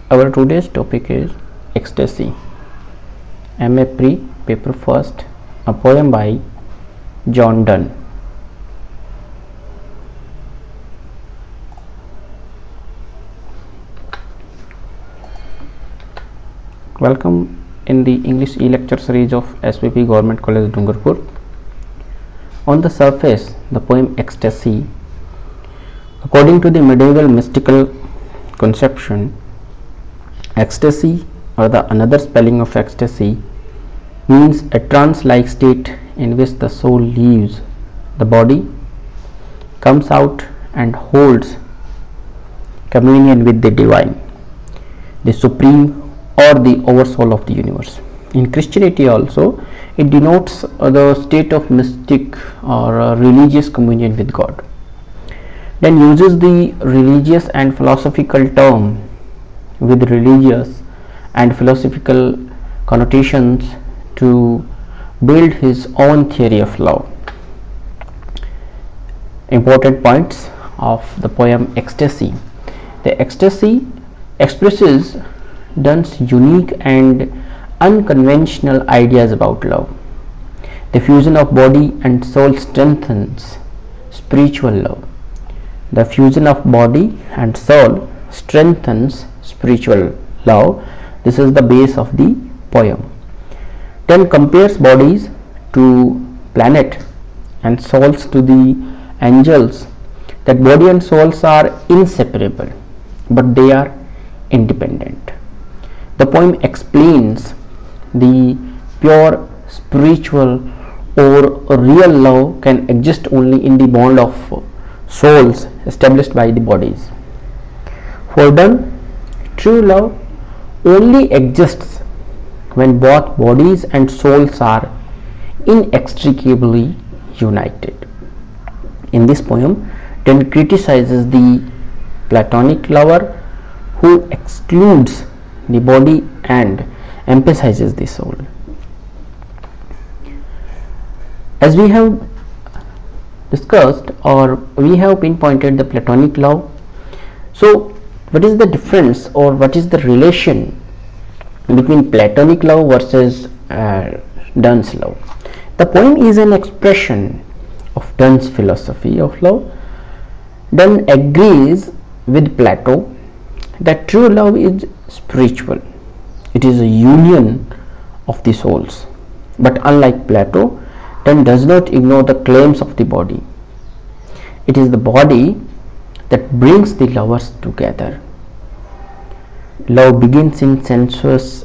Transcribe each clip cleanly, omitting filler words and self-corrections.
Our today's topic is Ecstasy, MA Pre, Paper First, a poem by John Donne. Welcome in the English e-lecture series of SVP Government College Dungarpur. On the surface, the poem Ecstasy, according to the medieval mystical conception, ecstasy, or the another spelling of ecstasy, means a trance-like state in which the soul leaves the body, comes out and holds communion with the divine, the supreme or the oversoul of the universe. In Christianity also, it denotes the state of mystic or religious communion with God. Then uses the religious and philosophical term with religious and philosophical connotations to build his own theory of love. Important points of the poem Ecstasy. The ecstasy expresses Donne's unique and unconventional ideas about love. The fusion of body and soul strengthens spiritual love. The fusion of body and soul strengthens spiritual love. This is the base of the poem. Donne compares bodies to planet and souls to the angels. That body and souls are inseparable, but they are independent. The poem explains the pure spiritual or real love can exist only in the bond of souls established by the bodies. For Donne, true love only exists when both bodies and souls are inextricably united. In this poem, Donne criticizes the Platonic lover who excludes the body and emphasizes the soul. As we have discussed, or we have pinpointed the Platonic love. So what is the difference, or what is the relation between Platonic love versus Donne's love? The poem is an expression of Donne's philosophy of love. Donne agrees with Plato that true love is spiritual. It is a union of the souls. But unlike Plato, Donne does not ignore the claims of the body. It is the body that brings the lovers together. Love begins in sensuous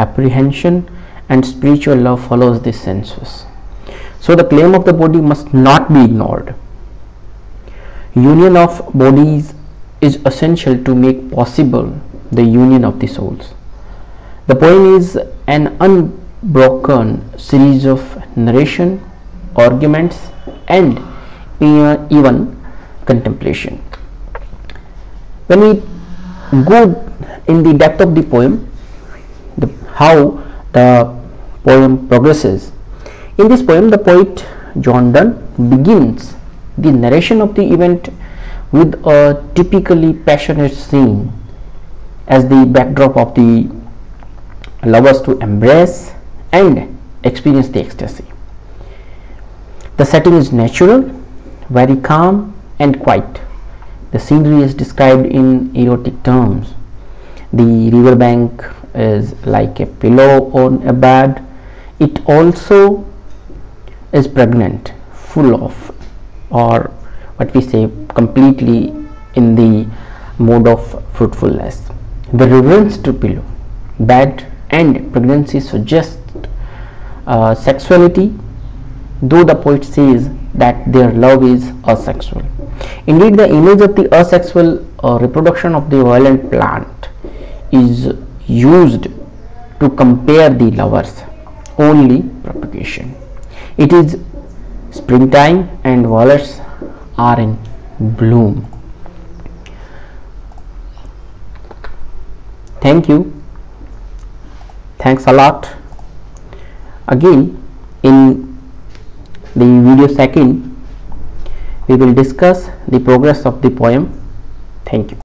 apprehension and spiritual love follows this sensuous. So the claim of the body must not be ignored. Union of bodies is essential to make possible the union of the souls. The poem is an unbroken series of narration, arguments, and even contemplation. When we go in the depth of the poem, how the poem progresses. In this poem, the poet John Donne begins the narration of the event with a typically passionate scene as the backdrop of the lovers to embrace and experience the ecstasy. The setting is natural, very calm and quiet. The scenery is described in erotic terms. The riverbank is like a pillow on a bed. It also is pregnant, full of, or what we say, completely in the mode of fruitfulness. The reference to pillow, bed and pregnancy suggest sexuality, though the poet says that their love is asexual. Indeed, the image of the asexual reproduction of the violent plant is used to compare the lovers, only propagation. It is springtime and violets are in bloom. Thank you. Thanks a lot. Again, in the video second, we will discuss the progress of the poem. Thank you.